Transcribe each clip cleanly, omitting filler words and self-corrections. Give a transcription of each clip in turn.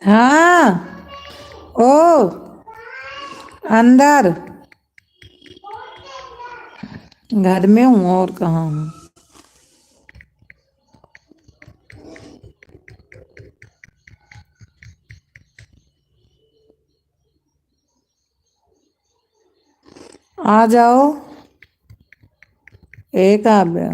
हाँ। ओ, अंदर घर में हूँ और कहाँ हूँ। आ जाओ। एक आ गया।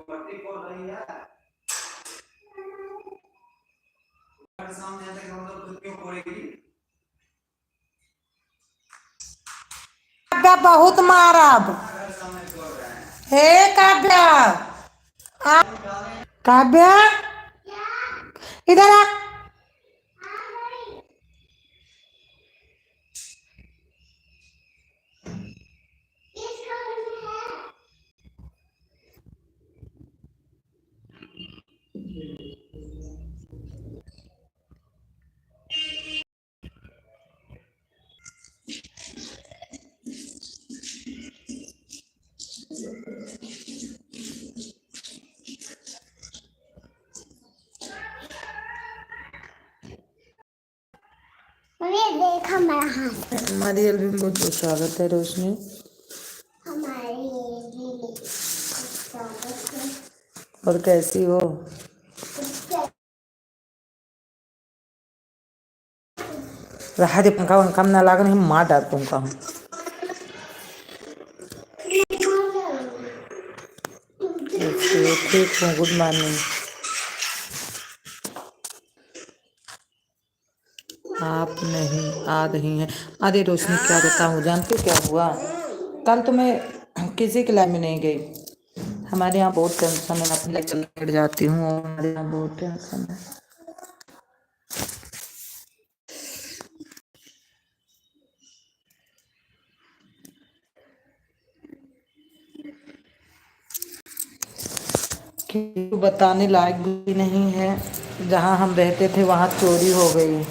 काव्या बहुत मारब। हे काव्या, काव्या इधर आ। देख हमारा हाथ। हमारी एल्बम में बहुत स्वागत है रोशनी। हमारे भी स्वागत है। और कैसी हो? हरे पंखा कम ना लागन हम मार डाल पंखा हम। ठीक हूँ, गुड मॉर्निंग। आप नहीं आ रही हैं। अरे रोशनी क्या बताऊँ, जानते हो क्या हुआ? कल तो मैं किसी के लाइन में नहीं गई। हमारे यहाँ बहुत टेंशन है, अपने लेट जाती हूँ और हमारे यहाँ बहुत टेंशन है। कि बताने लायक भी नहीं है। जहाँ हम रहते थे वहाँ चोरी हो गई।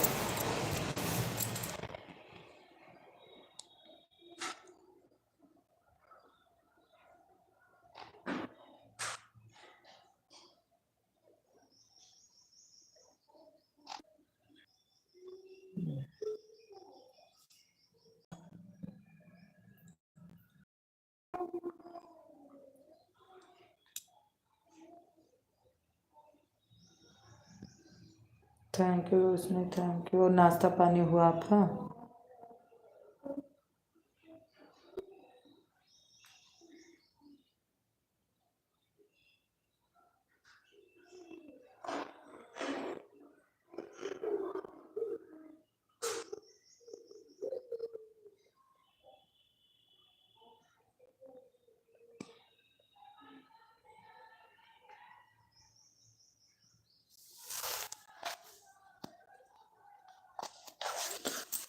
Thank you Roshni, thank you. और नाश्ता पानी हुआ आपका?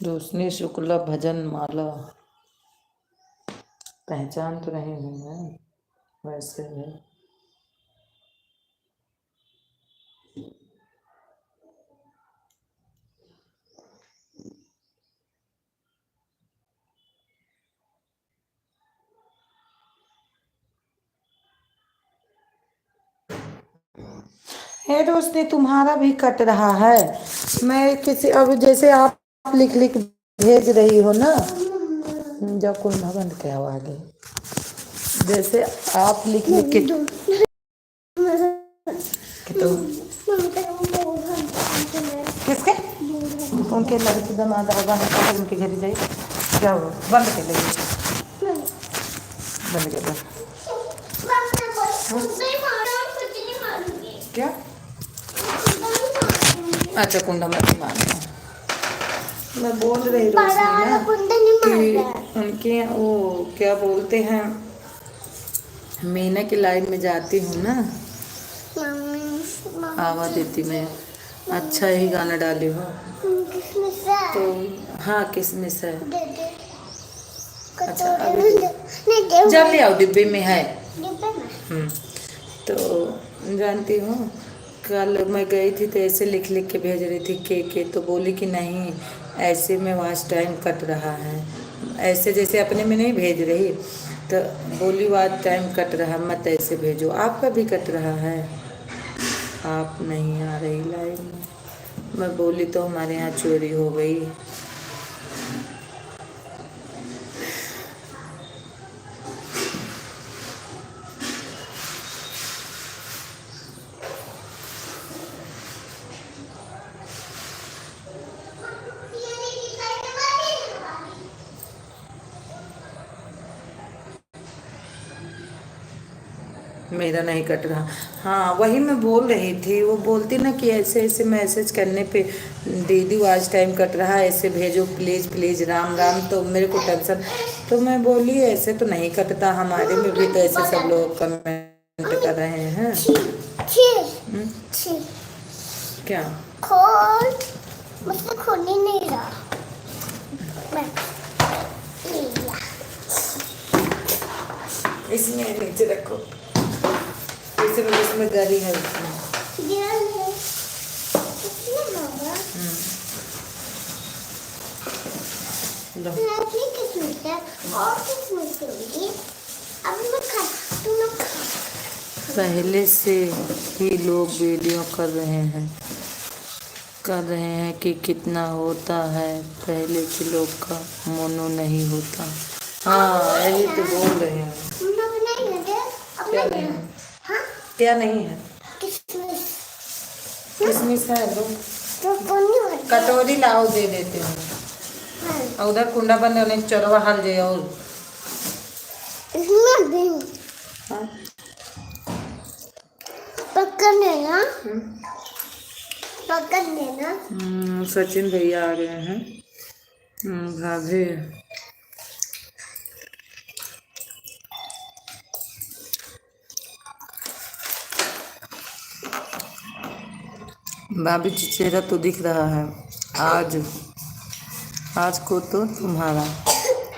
रोशनी शुक्ला भजन माला, पहचान तो नहीं हूँ मैं वैसे है। हे रोशनी, तुम्हारा भी कट रहा है। मैं किसी अब जैसे आप लिख लिख भेज रही हो ना, जब कोई भवन के आवाज है, जैसे आप लिख लिख के तो किसके उनके लड़के दमाद आगा है, उनके घर जाइए। क्या हो, बंद कर लेंगे, बंद कर दो। क्या? अच्छा कुंडा मत मारना। मैं बोल रही रोशनी ना कि उनके वो क्या बोलते हैं, मीना की लाइन में जाती हूँ ना, आवाज देती मैं। अच्छा ही गाना डाली हो तो। हाँ किसमिस है। अच्छा अभी जब ले आओ, डिब्बे में है। तो जानती हूँ, कल मैं गई थी तो ऐसे लिख लिख के भेज रही थी के तो बोली कि नहीं, ऐसे में वॉच टाइम कट रहा है। ऐसे जैसे अपने में नहीं भेज रही, तो बोली वॉच टाइम कट रहा, मत ऐसे भेजो। आपका भी कट रहा है, आप नहीं आ रही लाइन में। मैं बोली तो हमारे यहाँ चोरी हो गई। मेरा नहीं कट रहा। हाँ वही मैं बोल रही थी, वो बोलती ना कि ऐसे ऐसे मैसेज करने पे दीदी वॉच टाइम कट रहा है, ऐसे भेजो प्लीज़ प्लीज़ राम राम, तो मेरे को टेंशन। तो मैं बोली ऐसे तो नहीं कटता, हमारे में भी तो ऐसे सब लोग कमेंट कर रहे हैं। क्या खोल, मुझसे खोल ही नहीं रहा। मैं ले लिया। इसमें नीचे रखो, इसमें गरी है उसमें। गिरा नहीं। किसने मारा? लो। अपनी किस्मत है और किस्मत होगी। अब मैं खा, तुम लोग खा। पहले से ही लोग वीडियो कर रहे हैं कि कितना होता है, पहले के लोग का मोनो नहीं होता। हाँ यही तो बोल रहे हैं। तुम लोग नहीं लगे? अब क्या नहीं नहीं है। है? हाँ? क्या नहीं है? किसमिस। किसमिस है लो। तो कौन नहीं भर गया? कटोरी लाओ दे देते हैं। हाँ। और उधर कुंडा बंद होने चरवा हल जाए और इसमें भी हाँ? पकड़ लेना, पकड़ लेना। सचिन भैया आ गए हैं। भाभी भाभी चेहरा तो दिख रहा है आज, आज को तो तुम्हारा।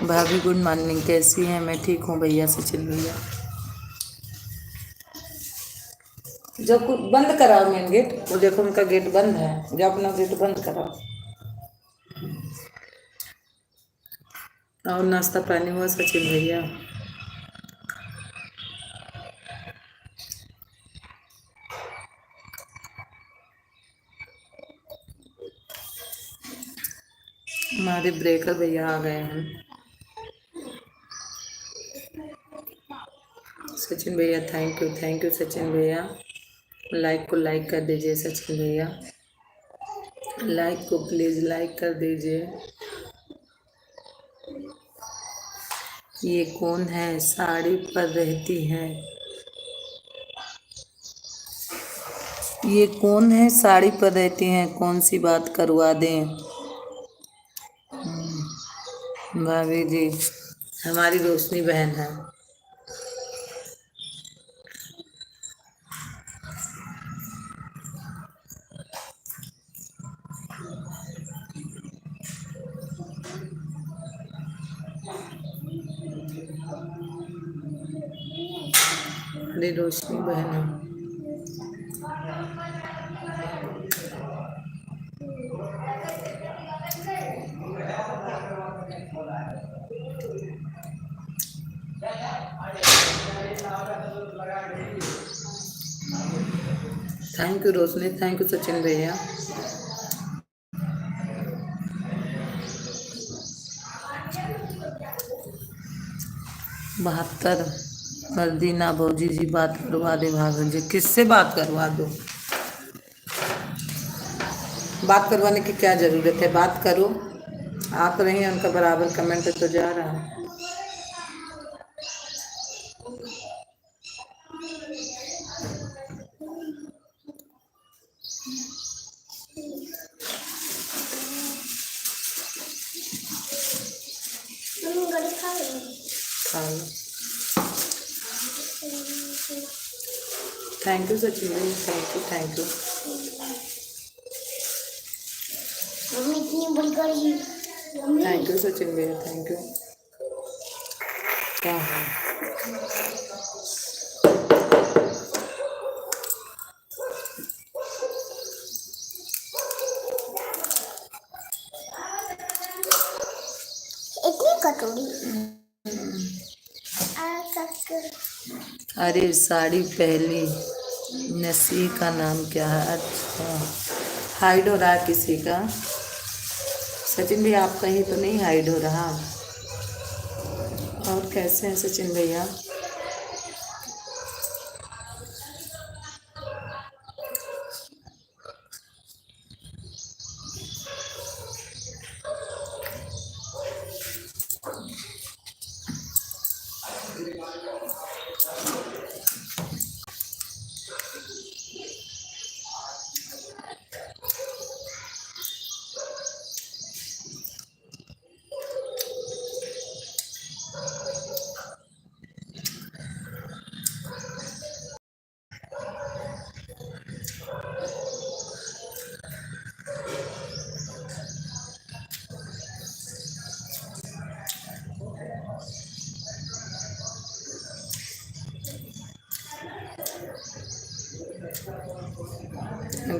भाभी गुड मॉर्निंग, कैसी हैं? मैं ठीक हूँ भैया, सचिन भैया। जो बंद कराओ मेन गेट, वो देखो उनका गेट बंद है, जो अपना गेट बंद कराओ। और नाश्ता पानी हुआ सचिन भैया? हमारे ब्रेकर भैया आ गए हैं। सचिन भैया थैंक यू सचिन भैया। लाइक को लाइक कर दीजिए सचिन भैया, लाइक को प्लीज लाइक कर दीजिए। ये कौन है साड़ी पर रहती है? ये कौन है साड़ी पर रहती हैं, कौन सी बात करवा दें? भाभी जी हमारी रोशनी बहन है। हमारी रोशनी बहन है। Thank you Roshni, thank you Sachin भैया। बहत्तर मर्दीना भौजी जी बात करवा दे भाभी जी। किससे बात करवा दो? बात करवाने की क्या ज़रूरत है? बात करो, आप रही हैं उनका बराबर कमेंट तो जा रहा है। तुम गड़ी खा लो। खा लो। थैंक यू सचिन भैया, थैंक यू। मम्मी इतनी बड़ी गड़ी। मम्मी थैंक यू सचिन भैया, थैंक यू। क्या है? इतनी कटोरी। अरे साड़ी पहली नसी का नाम क्या है? अच्छा हाइड हो रहा है किसी का। सचिन भैया आप कहीं तो नहीं हाइड हो रहा? और कैसे हैं सचिन भैया?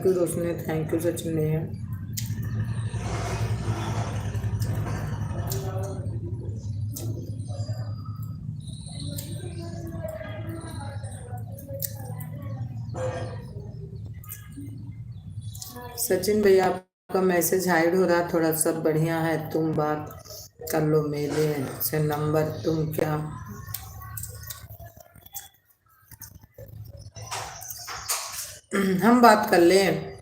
Thank you Roshni, thank you Sachin भैया। सचिन भैया आपका मैसेज हाइड हो रहा, थोड़ा सब बढ़िया है, तुम बात कर लो मेरे से नंबर, तुम क्या हम बात कर लें।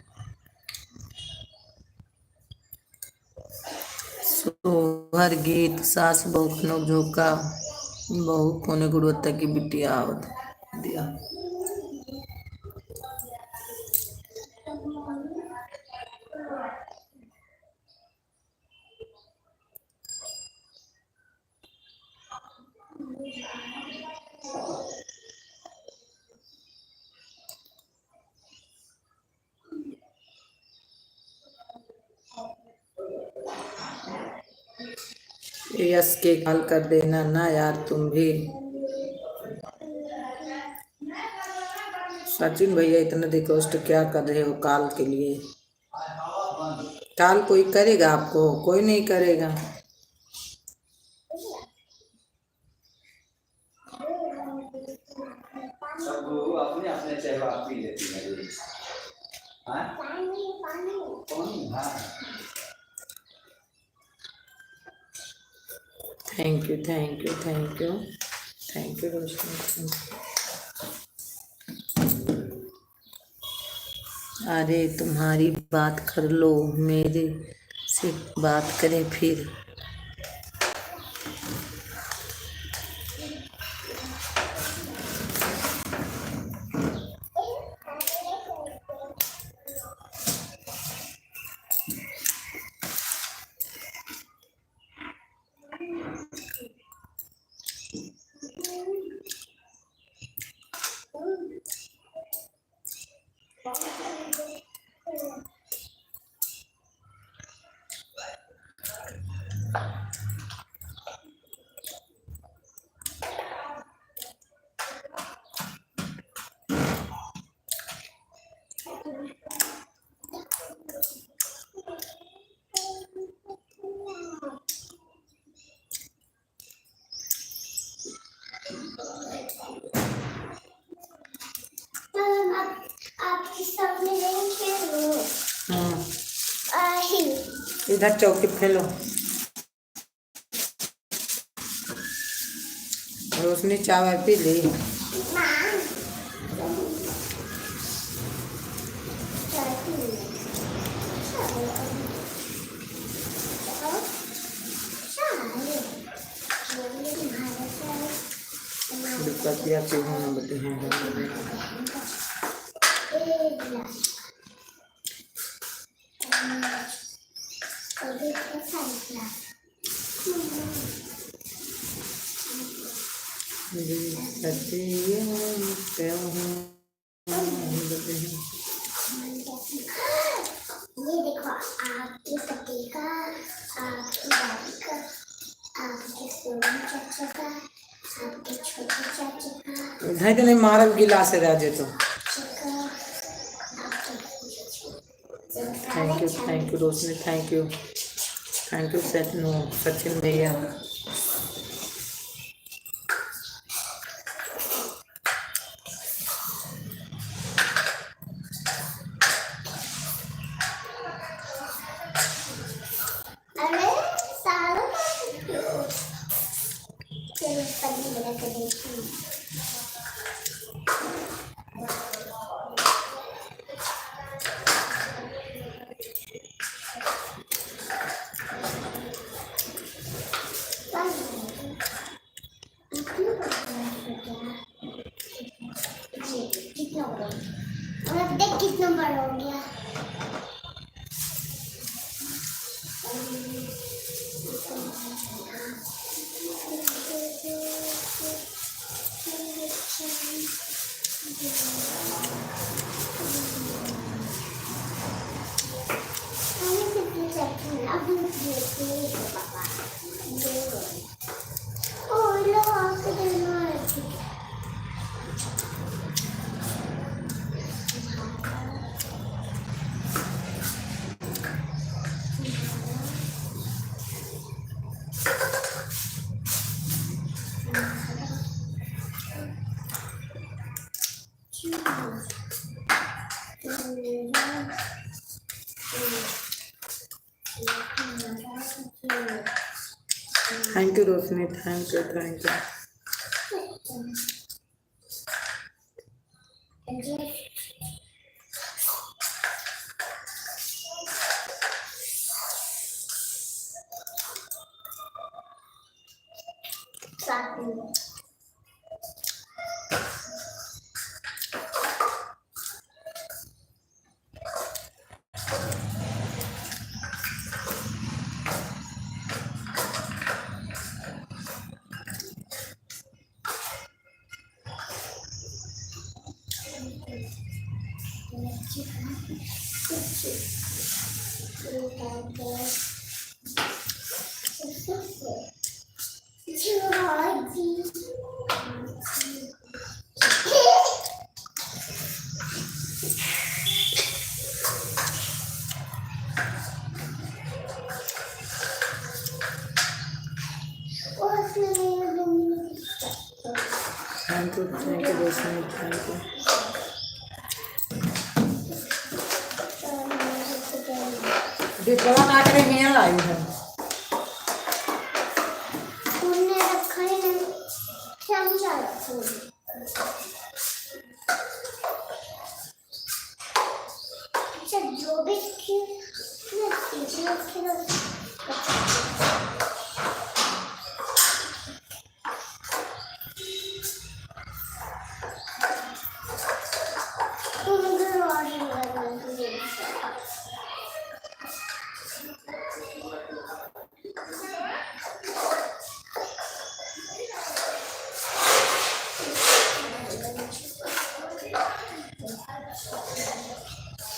सोहर गीत सास बहू नोक झोंका, बहू कोने गुणवत्ता की बिटिया दिया। यस के कॉल कर देना ना यार तुम भी। सचिन भैया इतना रिक्वेस्ट क्या कर रहे हो कॉल के लिए? कॉल कोई करेगा आपको? कोई नहीं करेगा। अपने अपने चेहरा पी लेती है। Thank you thank you thank you thank you Roshni. अरे तुम्हारी बात कर लो, मेरे से बात करें फिर। आपके सामने नहीं खेलो। इधर चौकी फैलो। रोशनी चाय पी ली? दिक्कतिया चीज होना बते हैं। ये देखो आपके पति का, आपकी दादी का, आपके सोनू चाचा का, आपके छोटे चाचा का। इधर तो नहीं मारब गिलास है राजे तो। Thank you Roshni, thank you Sachin भैया। अरे सालों चलो पन्नी बना कर देखी। कितना बड़ा? और देख कितना बड़ा हो गया। Thank you Roshni, thank you thank you. Thank you Roshni, thank you. डिब्बा काटने में लाई है। उन्हें रखा ही नहीं, चमचा रखो। अच्छा जो भी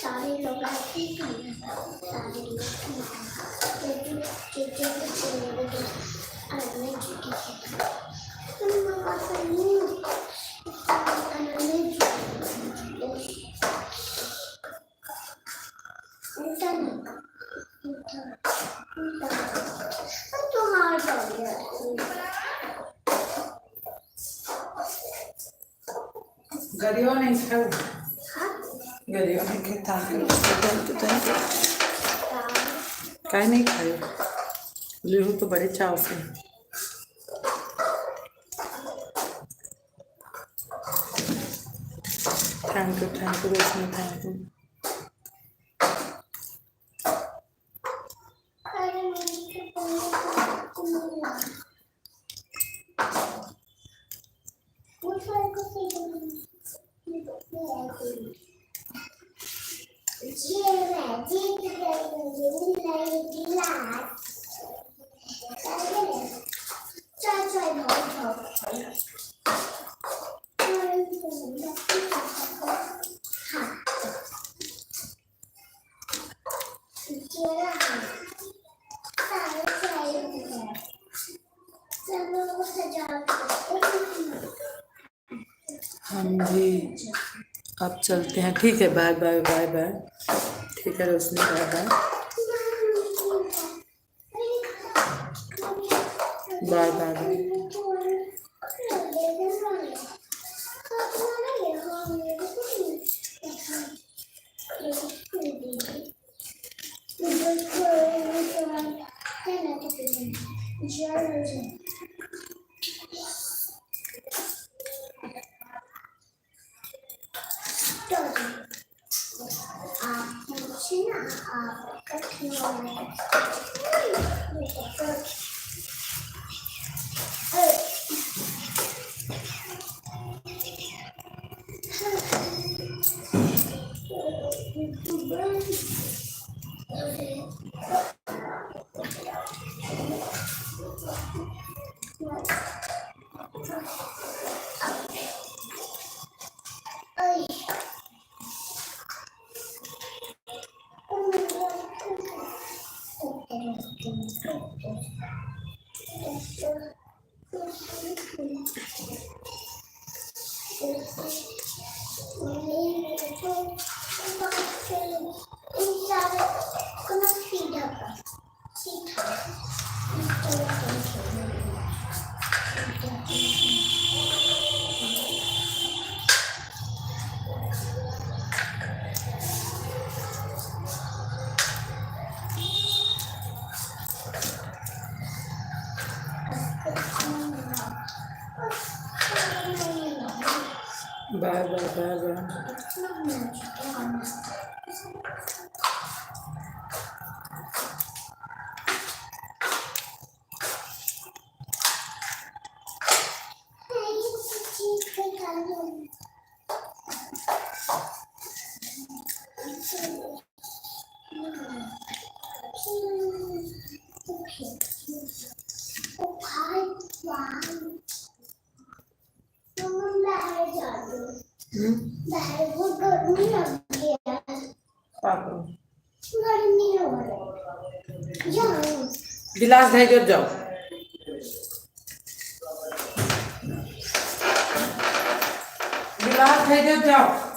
सारे लोग आते हैं, सारे लोग गरीबों नहीं खाओ, गरीबों नहीं खाता। Thank you. काहे नहीं खाए? लेहू तो बड़े चाव से। Thank you Roshni, thank you. हम भी अब चलते हैं, ठीक है। Bye bye bye bye. ठीक है Roshni, bye bye bye bye bye. Bye bye bye bye. गिलास है जो जाओ, गिलास है जो जाओ।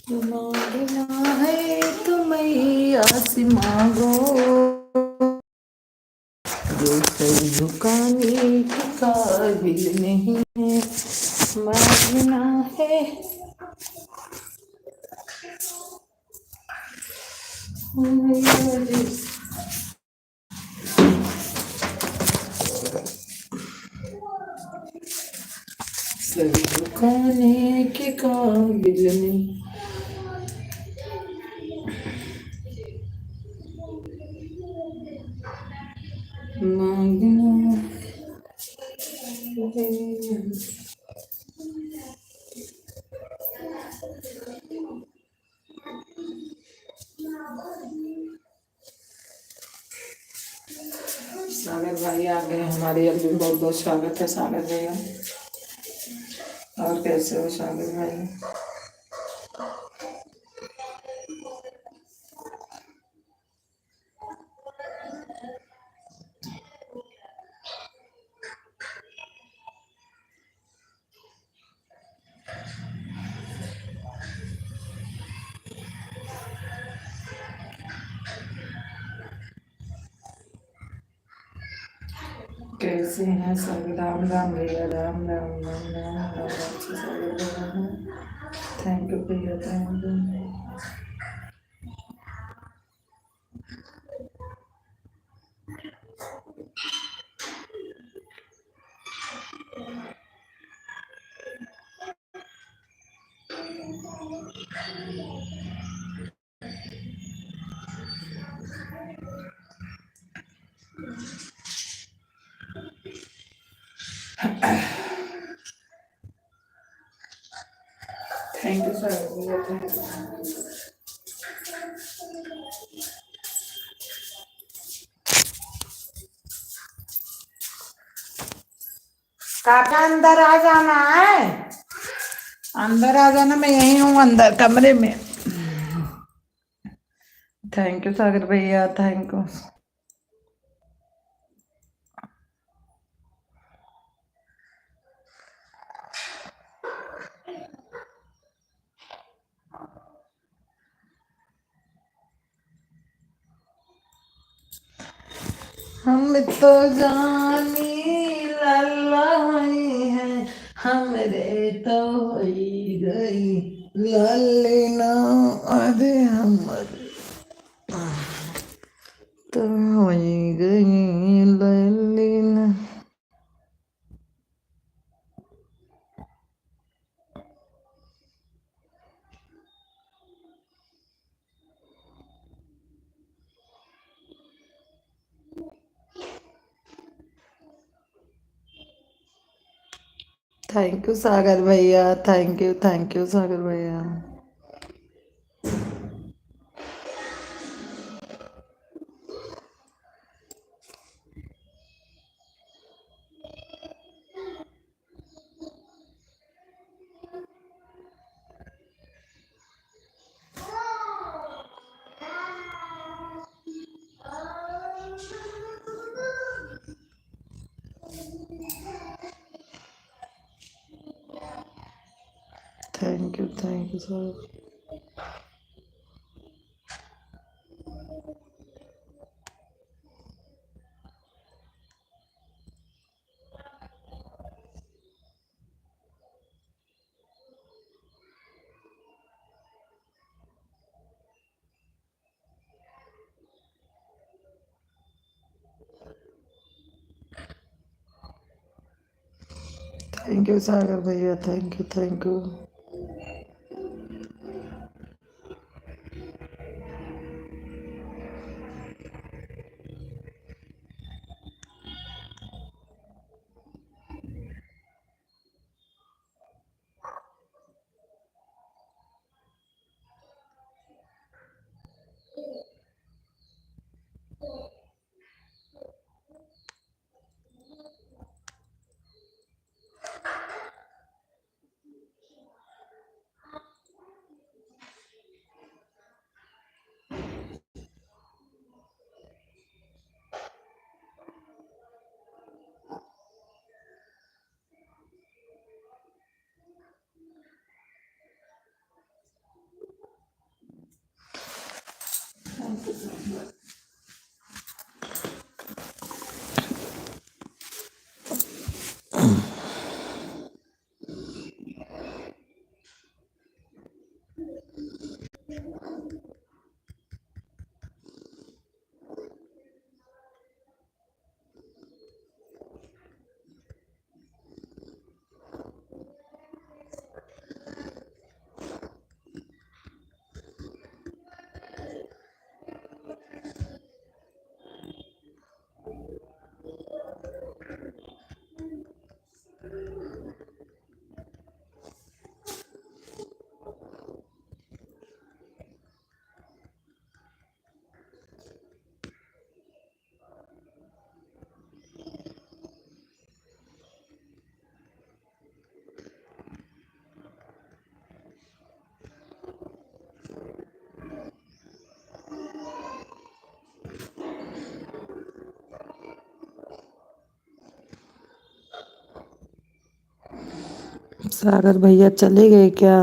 मांगना है तो मैया से मांगो, जो सर झुकाने के काबिल नहीं है। मांगना है मैया जी, सर झुकाने के काबिल नहीं। मांगना है सागर भाई आ गए हमारे अभी, बहुत बहुत स्वागत है सागर भैया। और कैसे हो सागर भाई? कैसे हैं सब? राम राम भैया, राम राम राम राम राम। अच्छे सागर भैया हैं। थैंक यू भैया, thank you. Thank you Sagar भैया, थैंक यू। काका अंदर आ जाना है, अंदर आ जाना, मैं यही हूँ अंदर कमरे में। थैंक यू सागर भैया, थैंक यू। हम तो जानी लल्लाई है, हमरे तो होई गई लल्लीना, अरे हमर तो होई गई लल्लीना। थैंक यू सागर भैया, थैंक यू सागर भैया। Thank you sir. Thank you Sagar भैया, thank you, thank you. Sagar भैया चले गए क्या?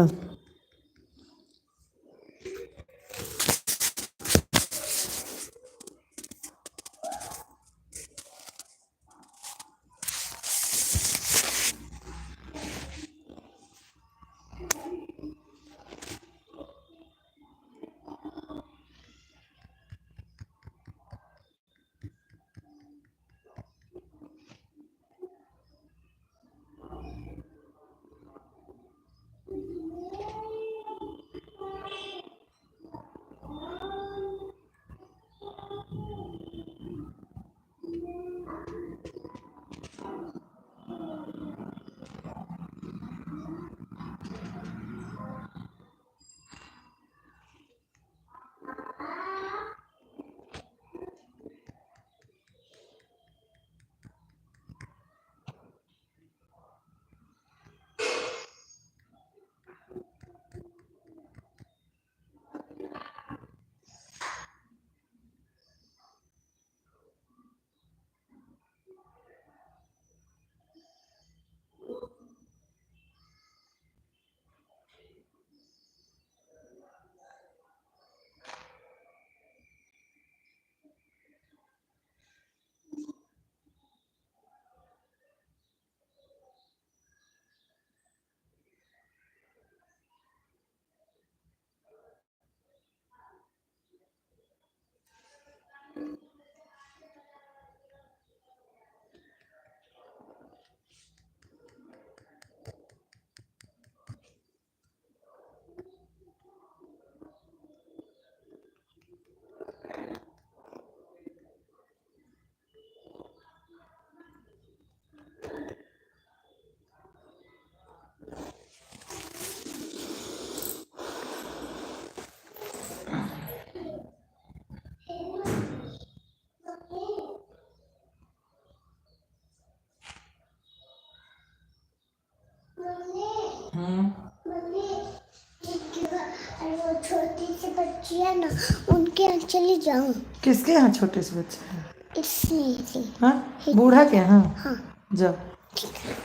वो छोटी सी बच्ची है ना, उनके यहाँ चली जाऊं। किसके यहाँ छोटे से बच्चे हैं? इसलिए हाँ, बूढ़ा के यहाँ? हाँ जाओ। ठीक है।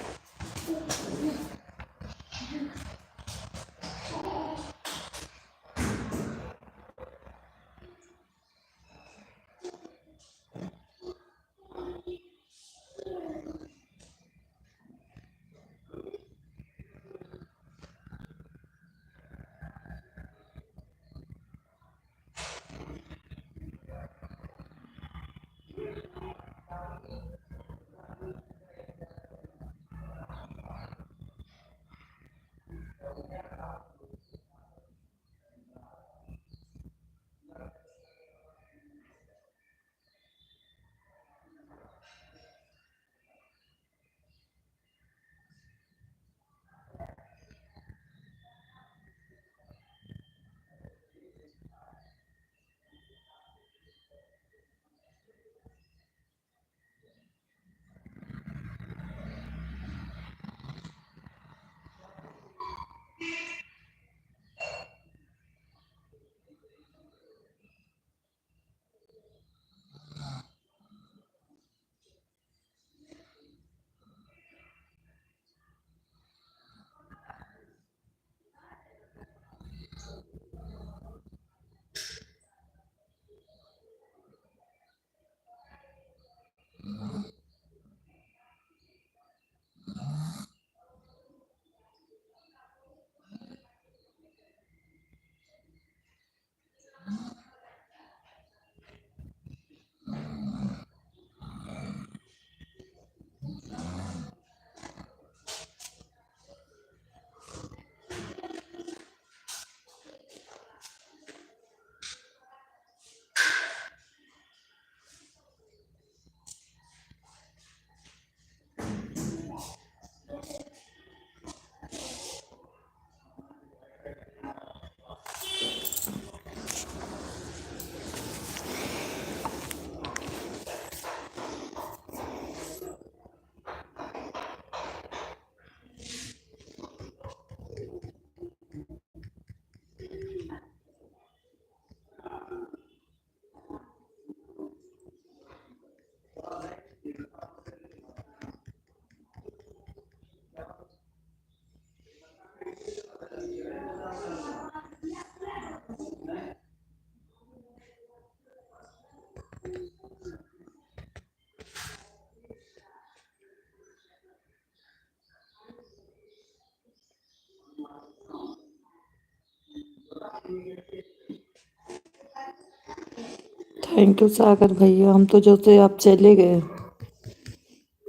थैंक यू सागर भैया। हम तो जो थे आप चले गए,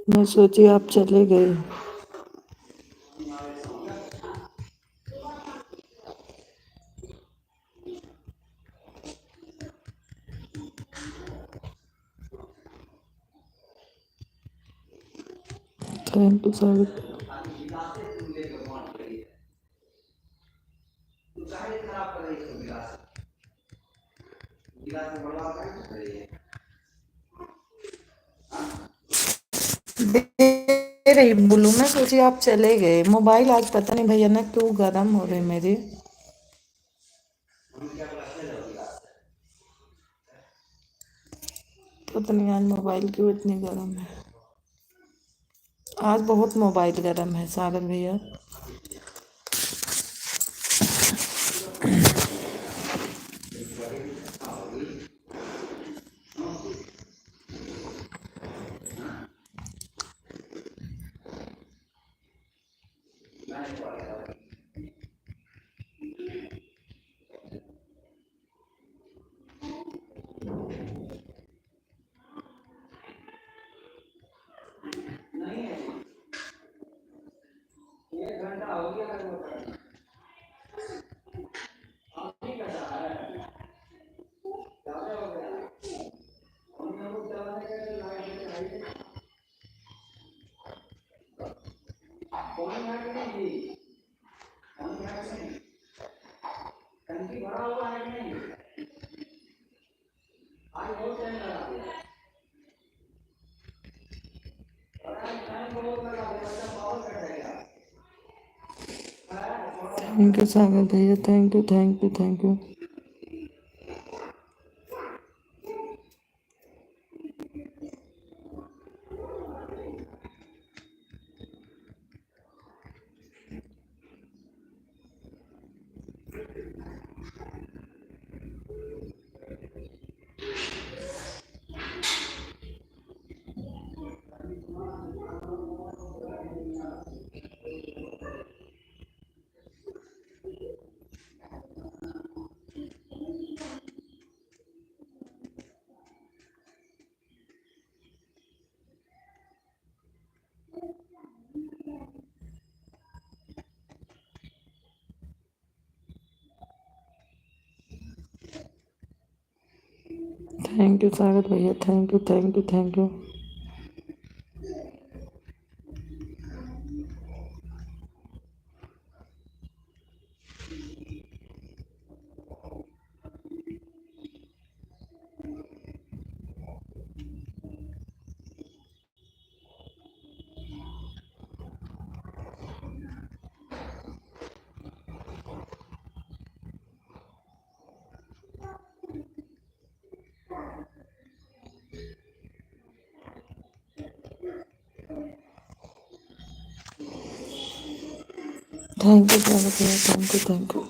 मैं सोची आप चले गए। थैंक यू सागर। दे रही बोलू, मैं सोची आप चले गए। मोबाइल आज पता नहीं भैया ना क्यों गर्म हो रहे मेरे। पता नहीं आज मोबाइल क्यों इतनी गर्म है। आज बहुत मोबाइल गर्म है सागर भैया। थैंक यू सागर भैया, thank you thank you thank you. Thank you Sagar भैया, thank you thank you thank you. Thank you Sagar भैया, थैंक यू थैंक यू।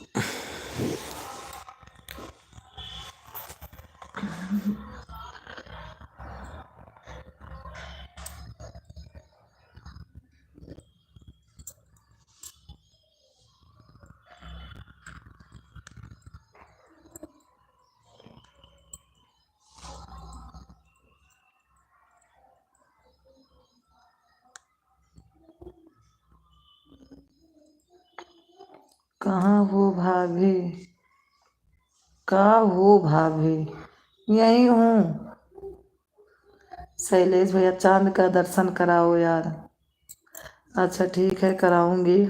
कहाँ हो भाभी? कहाँ हो भाभी? यही हूँ। शैलेश भैया चांद का दर्शन कराओ यार। अच्छा ठीक है, कराऊंगी।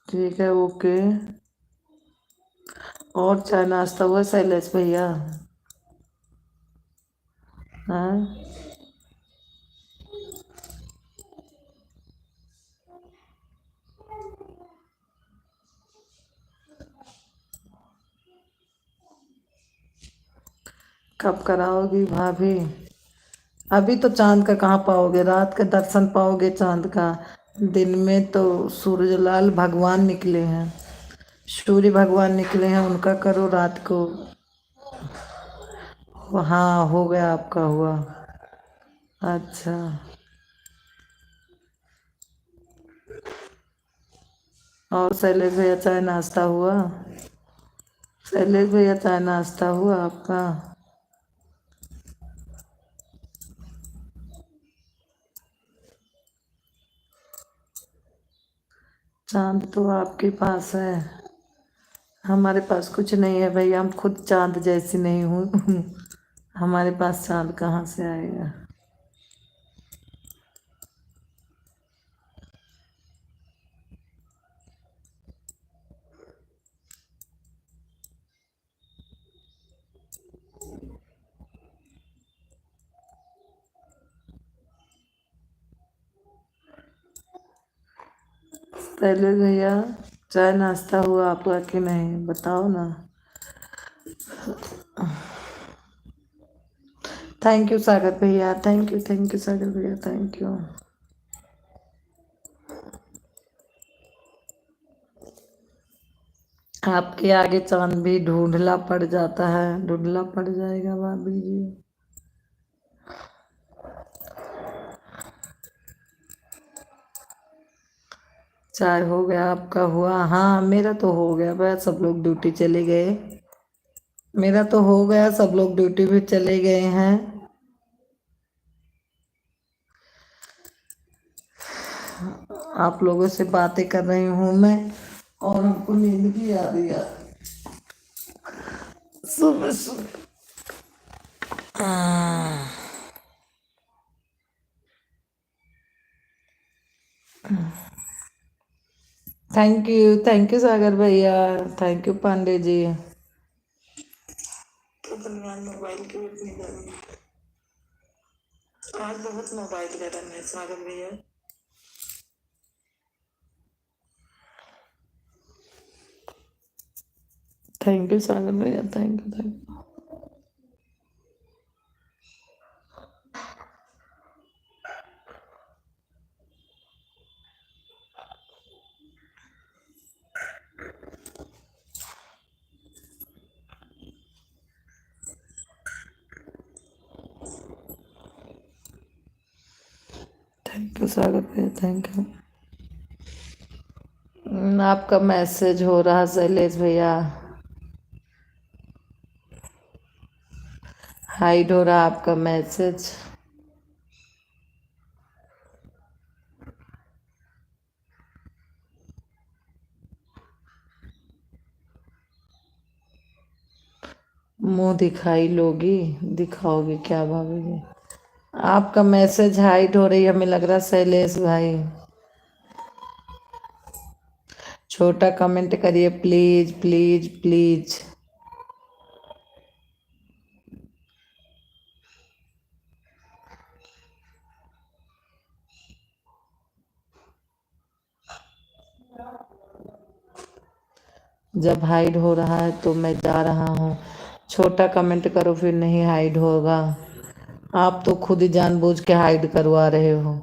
ठीक है, ओके। और चाय नाश्ता हुआ शैलेश भैया? हाँ, कब कराओगी भाभी? अभी तो चांद का कहाँ पाओगे, रात के दर्शन पाओगे चांद का। दिन में तो सूरजलाल भगवान निकले हैं, सूर्य भगवान निकले हैं, उनका करो रात को। हाँ हो गया, आपका हुआ। अच्छा और शैलेश भैया चाय नाश्ता हुआ? शैलेश भैया चाय नाश्ता हुआ आपका? चांद तो आपके पास है, हमारे पास कुछ नहीं है भैया, हम खुद चांद जैसी नहीं हूँ। हमारे पास चांद कहाँ से आएगा? शैलेश भैया चाय नाश्ता हुआ आपका कि नहीं, बताओ ना। थैंक यू सागर भैया, थैंक यू सागर भैया, थैंक यू। आपके आगे चांद भी ढूंढला पड़ जाता है, ढूंढला पड़ जाएगा भाभी जी। चाय हो गया, आपका हुआ? हाँ मेरा तो हो गया, बस सब लोग ड्यूटी चले गए। मेरा तो हो गया, सब लोग ड्यूटी भी चले गए हैं। आप लोगों से बातें कर रही हूँ मैं, और हमको नींद भी आ रही है सुबह सुबह। थैंक यू सागर भैया, थैंक यू पांडे जी। तो धन्यवाद। मोबाइल की इतनी गर्मी, आज बहुत मोबाइल गर्म है सागर भैया। थैंक यू सागर भैया, thank you. Thank you Sagar भैया, थैंक यू। आपका मैसेज हो रहा शैलेश भैया, हाइड हो रहा आपका मैसेज। मुंह दिखाई लोगी, दिखाओगी क्या भाभी? आपका मैसेज हाइड हो रही है, हमें लग रहा शैलेश भाई। छोटा कमेंट करिए प्लीज प्लीज प्लीज। जब हाइड हो रहा है तो मैं जा रहा हूँ, छोटा कमेंट करो फिर नहीं हाइड होगा। आप तो खुद ही जानबूझ के हाइड करवा रहे हो।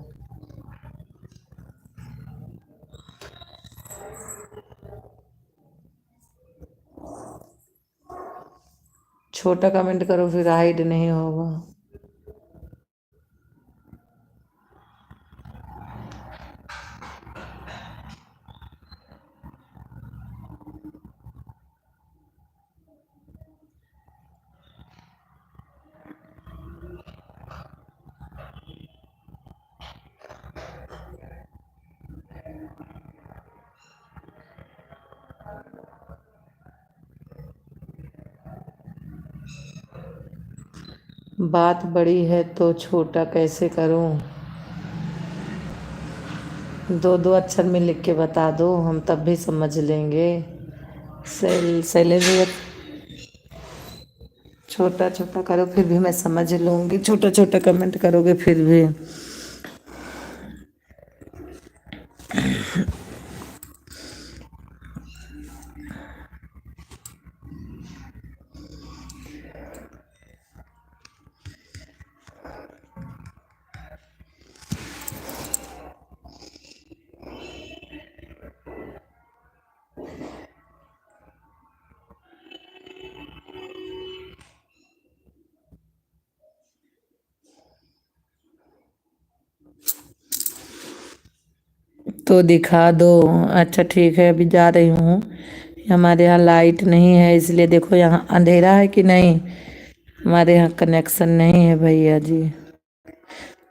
छोटा कमेंट करो फिर हाइड नहीं होगा। बात बड़ी है तो छोटा कैसे करूं? दो दो अक्षर में लिख के बता दो, हम तब भी समझ लेंगे। शैलेश भैया छोटा छोटा करो फिर भी मैं समझ लूंगी, छोटा छोटा कमेंट करोगे फिर भी। तो दिखा दो। अच्छा ठीक है, अभी जा रही हूँ। हमारे यहाँ लाइट नहीं है, इसलिए देखो यहाँ अंधेरा है कि नहीं। हमारे यहाँ कनेक्शन नहीं है भैया जी।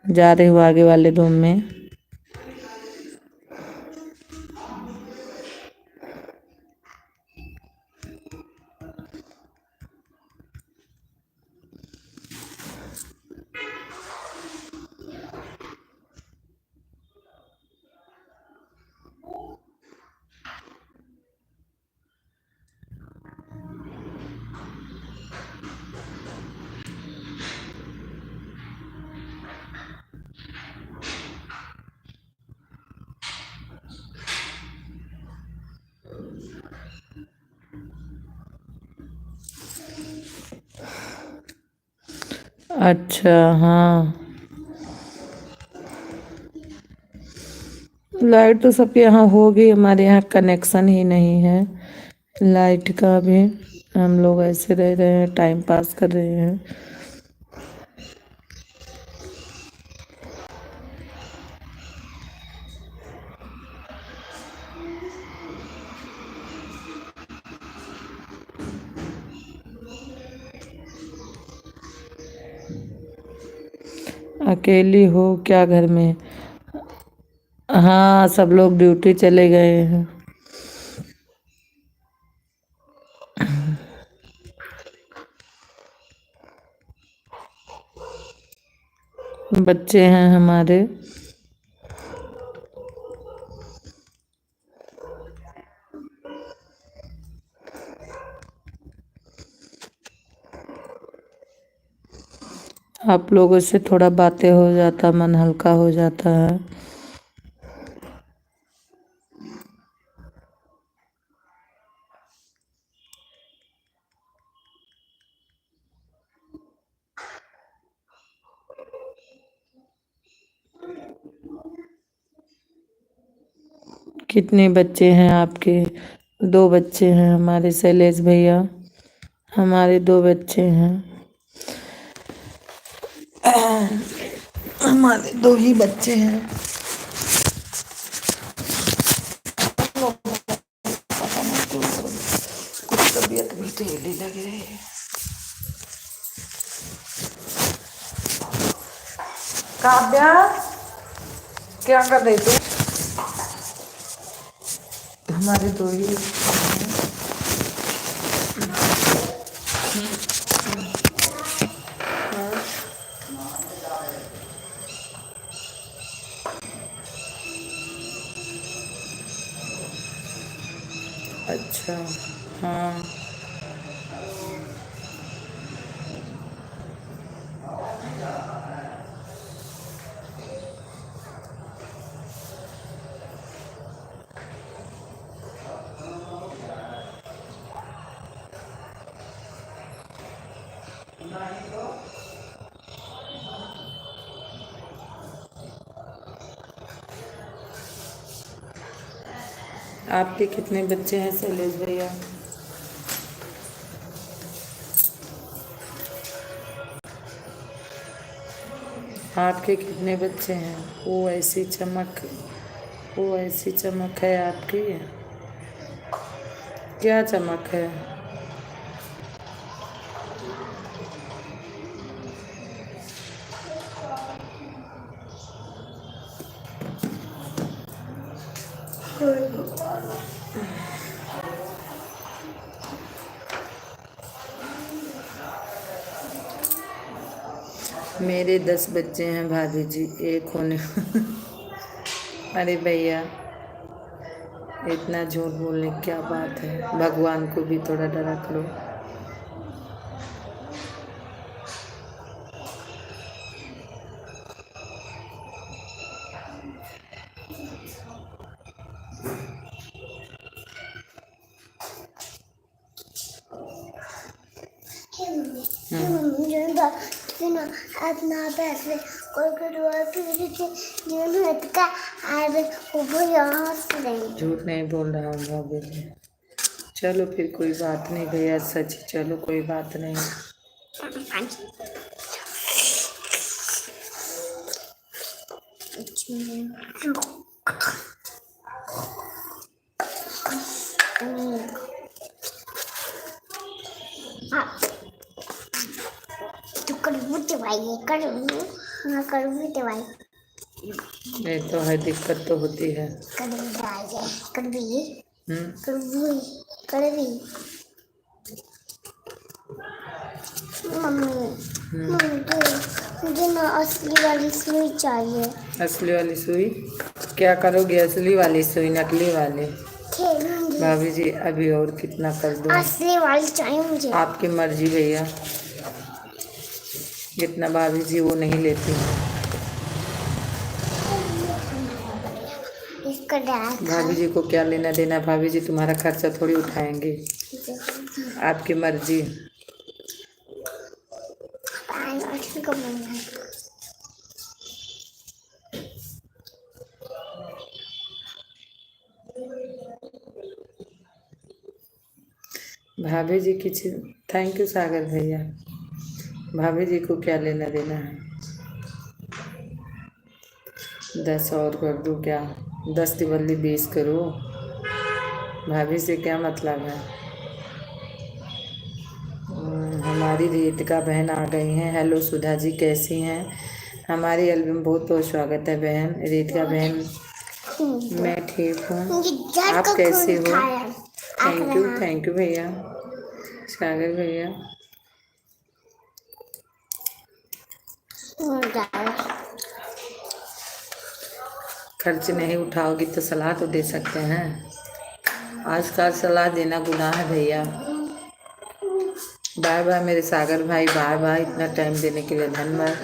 जा रही हूँ आगे वाले रूम में। अच्छा हाँ, लाइट तो सबके यहाँ होगी, हमारे यहाँ कनेक्शन ही नहीं है लाइट का भी। हम लोग ऐसे रह रहे हैं, टाइम पास कर रहे हैं। अकेली हो क्या घर में? हाँ, सब लोग ड्यूटी चले गए हैं। बच्चे हैं हमारे। आप लोगों से थोड़ा बातें हो जाता, मन हल्का हो जाता है। कितने बच्चे हैं आपके? 2 बच्चे हैं हमारे शैलेश भैया। हमारे 2 बच्चे हैं। हमारे 2 ही बच्चे हैं। कुछ तबीयत भी ढीली लग रही है। काव्या, क्या कर रही तू? हमारे 2 ही हैं। अच्छा हाँ, आपके कितने बच्चे हैं शैलेश भैया? आपके कितने बच्चे हैं? वो ऐसी चमक, वो ऐसी चमक है आपकी। क्या चमक है? मेरे 10 बच्चे हैं भाभी जी, एक होने। अरे भैया, इतना झूठ बोलने की क्या बात है? भगवान को भी थोड़ा डरा करो। अपना पैसे कोई कटवा फिर का आज वो यहाँ से झूठ नहीं बोल रहा हूँ भाभी जी। चलो फिर कोई बात नहीं भैया, सच। चलो कोई बात नहीं। चाहिए, कड़वी, हाँ कड़वी दवाई, ये तो है, दिक्कत तो होती है। कड़वी दवाई है, कड़वी, हम्म। कड़वी, कड़वी। मम्मी, मुझे ना असली वाली सुई चाहिए। असली वाली सुई? क्या करोगे असली वाली सुई, नकली वाली? खेलूंगी। भाभी जी अभी और कितना कर दूं? असली वाली चाहिए मुझे। आपकी मर्जी भैया, जितना भाभी जी वो नहीं लेती हैं। इसका डैड भाभी जी को क्या लेना देना, भाभी जी तुम्हारा खर्चा थोड़ी उठाएंगे, आपकी मर्जी। भाभी जी की थैंक यू सागर भैया। भाभी जी को क्या लेना देना है? 10 और कर दूँ क्या? 10 तिवल्ली 20 करो, भाभी से क्या मतलब है? हमारी रितिका बहन आ गई हैं। हेलो सुधा जी, कैसी हैं? हमारी एल्बम बहुत बहुत स्वागत है बहन, रितिका बहन। मैं ठीक हूँ, आप कैसे हो? थैंक यू भैया, सागर भैया। खर्च नहीं उठाओगी तो सलाह तो दे सकते हैं। आजकल सलाह देना गुनाह है भैया। बाय बाय मेरे सागर भाई, बाय बाय, इतना टाइम देने के लिए धन्यवाद।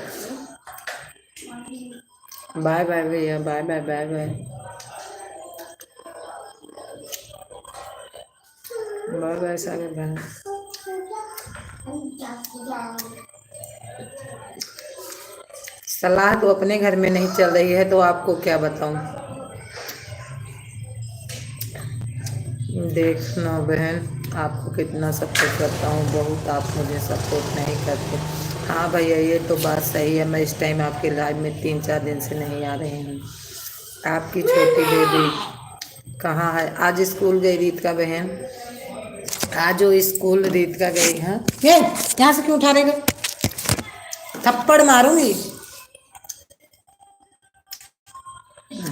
बाय बाय भैया, bye bye bye bye bye bye Sagar भाई। सलाह तो अपने घर में नहीं चल रही है तो आपको क्या बताऊं। देखना बहन, आपको कितना सपोर्ट करता हूँ, बहुत आप मुझे सपोर्ट नहीं करते। हाँ भैया ये तो बात सही है, मैं इस टाइम आपके लाइव में 3-4 दिन से नहीं आ रही हूँ। आपकी छोटी बेबी कहाँ है? आज स्कूल गई रीत का बहन, आज वो स्कूल रीत का गई है। ये यहाँ से क्यों उठा रहे, थप्पड़ मारूंगी।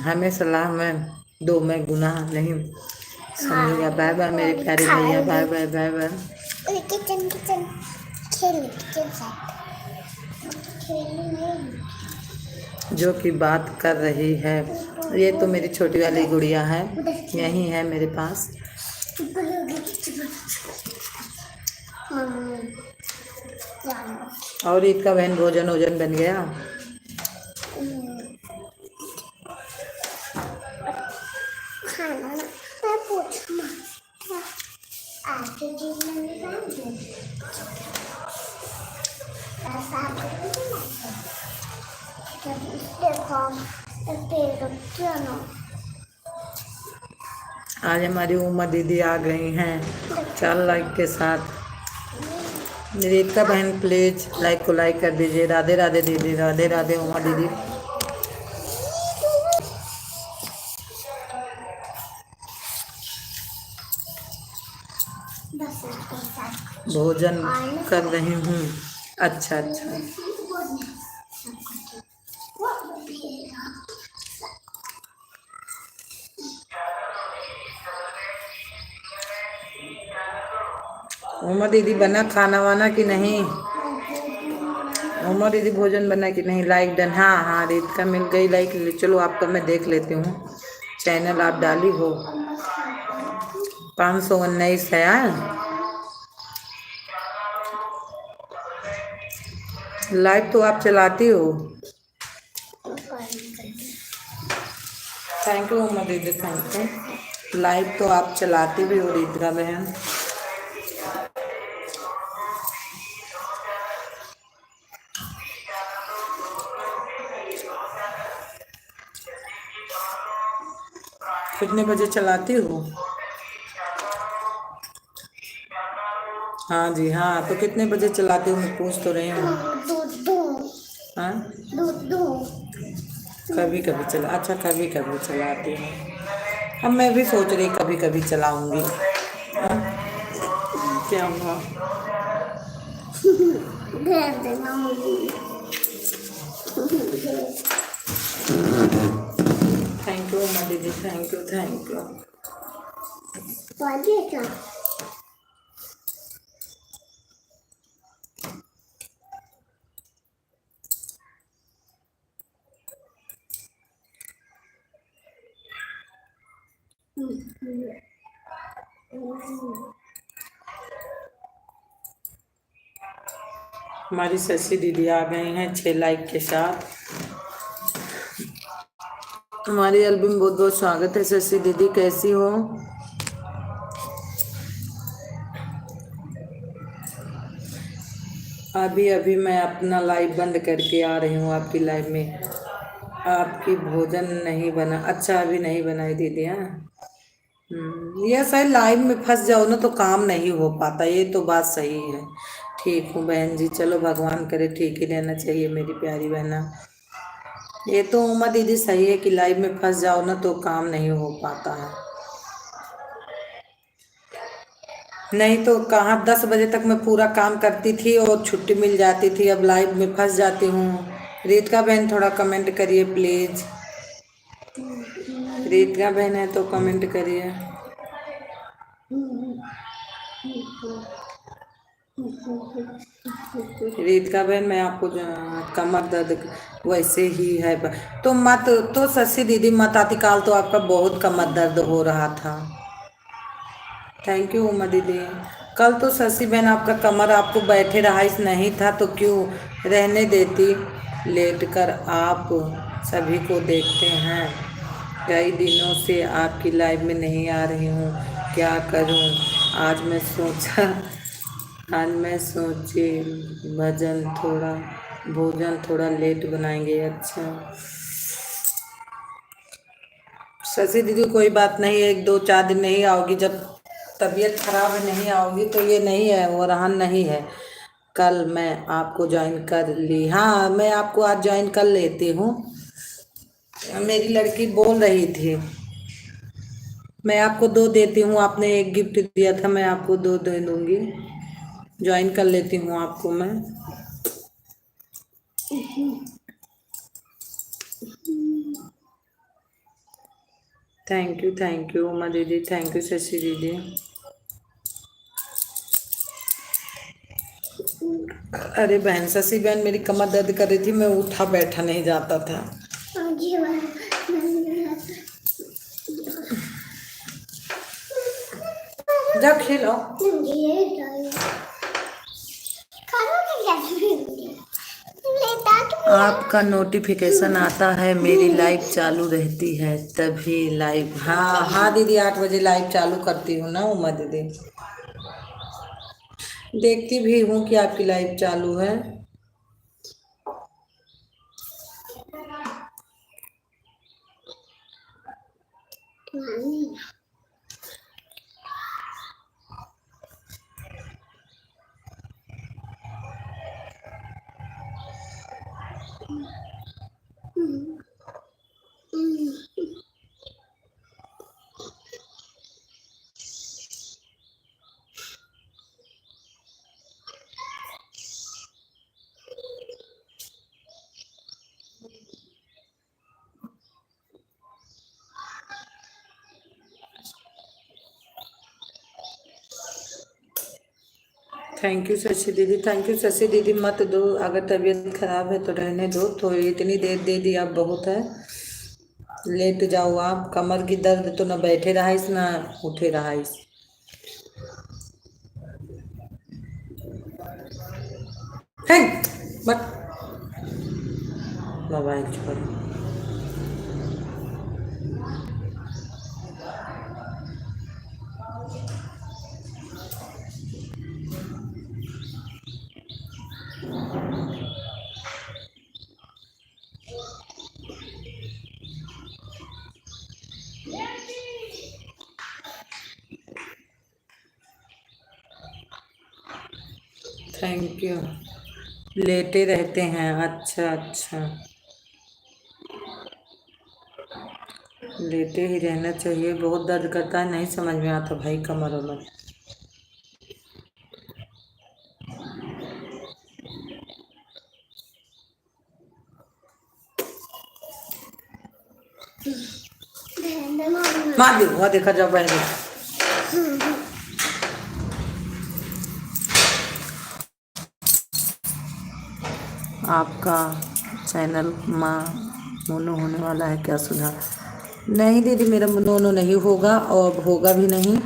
हमें सलाह में दो, मैं गुनाह नहीं समझूंगा। बाय बाय मेरे प्यारे भैया, bye bye bye bye. Kitchen kitchen खेल, किचन साथ जो कि बात कर रही है, ये तो मेरी छोटी वाली गुड़िया है, यही है मेरे पास। और ईद का बहन भोजन वोजन बन गया? खाना मैं पूछूं आज के दिन में आज हमारी उमा दीदी आ गई हैं 4 लाइक के साथ। रीतिका बहन प्लीज लाइक को लाइक कर दीजिए। राधे राधे दीदी, राधे राधे उमा दीदी। भोजन कर रही हूँ। अच्छा अच्छा, उमा दीदी बना खाना वाना कि नहीं? उमा दीदी भोजन बना कि नहीं? Like done. हाँ हाँ रीतिका मिल गई लाइक। चलो आपका मैं देख लेती हूँ, चैनल आप डाली हो। 519 है यार। लाइव तो आप चलाती हो। थैंक यू उमा दीदी, थैंक यू। लाइव तो आप चलाती भी हो रीतिका बहन। कितने बजे चलाती हो? हाँ जी हाँ, तो कितने बजे चलाती हो मैं पूछ तो रही हूँ। हाँ कभी कभी चला, अच्छा कभी कभी चलाती हूँ। अब मैं भी सोच रही कभी कभी चलाऊंगी। क्या हुआ? थैंक यू उमा दीदी, थैंक यू थैंक यू। पढ़िए क्या? हमारी शशि दीदी आ गई हैं 6 लाइक के साथ। हमारी एल्बम बहुत बहुत स्वागत है शशि दीदी, कैसी हो? अभी अभी मैं अपना लाइव बंद करके आ रही हूँ आपकी लाइव में। आपकी भोजन नहीं बना? अच्छा अभी नहीं बनाई दीदी। हाँ ये शायद लाइव में फंस जाओ ना तो काम नहीं हो पाता, ये तो बात सही है। ठीक हूँ बहन जी, चलो भगवान करे ठीक ही रहना चाहिए मेरी प्यारी बहना। ये तो उमा दीदी सही है कि लाइव में फंस जाओ ना तो काम नहीं हो पाता है। नहीं तो कहाँ 10 बजे तक मैं पूरा काम करती थी और छुट्टी मिल जाती थी, अब लाइव में फंस जाती हूँ। रितिका बहन थोड़ा कमेंट करिए प्लीज। रितिका बहन है तो कमेंट करिए। रितिका बहन मैं आपको कमर दर्द वैसे ही है तो मत, तो शशि दीदी मत आती, काल तो आपका बहुत कमर दर्द हो रहा था। थैंक यू उमा दीदी। कल तो शशि बहन आपका कमर, आपको बैठे रहा इस नहीं था तो क्यों रहने देती, लेट कर आप सभी को देखते हैं। कई दिनों से आपकी लाइव में नहीं आ रही हूँ, क्या करूँ? आज मैं सोचा आज मैं सोची भोजन थोड़ा लेट बनाएंगे। अच्छा शशि दीदी कोई बात नहीं, 1 2 4 दिन नहीं आओगी, जब तबीयत खराब है नहीं आओगी तो ये नहीं है, वो रहन नहीं है। कल मैं आपको ज्वाइन कर ली, हाँ मैं आपको आज ज्वाइन कर लेती हूँ। मेरी लड़की बोल रही थी मैं आपको 2 देती हूँ, आपने 1 गिफ्ट दिया था, मैं आपको 2 दे दूँगी। ज्वाइन कर लेती हूँ आपको मैं। थैंक यू उमा दीदी, थैंक यू शशि दीदी। अरे बहन शशि बहन मेरी कमर दर्द कर रही थी, मैं उठा बैठा नहीं जाता था। जा खेलो। आपका नोटिफिकेशन आता है, मेरी लाइव चालू रहती है तभी लाइव। हाँ हाँ दीदी 8 बजे लाइव चालू करती हूँ ना उमा दीदी, देखती भी हूँ कि आपकी लाइव चालू है। थैंक यू शशि दीदी, थैंक यू शशि दीदी। मत दो, अगर तबीयत खराब है तो रहने दो, तो इतनी देर दे दी अब बहुत है। लेट जाओ आप, कमर की दर्द तो ना बैठे रहा इस ना उठे रहा इस। बट मोबाइल छोड़। Thank you. लेटे रहते हैं? अच्छा अच्छा, लेटे ही रहना चाहिए, बहुत दर्द करता है, नहीं समझ में आता भाई कमर वमर। मार दी हुआ देखा जाओ बहन। आपका चैनल माँ मोनो होने वाला है क्या सुधा? नहीं दीदी, मेरा मोनो नहीं होगा और अब होगा भी नहीं,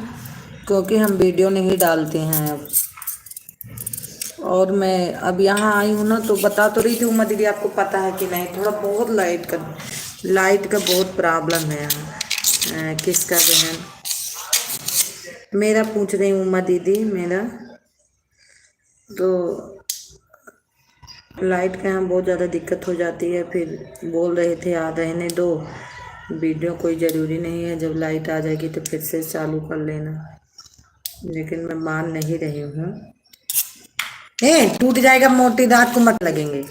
क्योंकि हम वीडियो नहीं डालते हैं अब। और मैं अब यहाँ आई हूँ ना, तो बता तो रही थी उमा दीदी, आपको पता है कि नहीं, थोड़ा बहुत लाइट का बहुत प्रॉब्लम है यहाँ। किसका बहन? मेरा पूछ रही हूँ उमा दीदी, मेरा तो लाइट का यहाँ बहुत ज़्यादा दिक्कत हो जाती है। फिर बोल रहे थे आ रहने दो वीडियो, कोई ज़रूरी नहीं है, जब लाइट आ जाएगी तो फिर से चालू कर लेना, लेकिन मैं मान नहीं रही हूँ। टूट जाएगा, मोटी दांत को मत लगेंगे।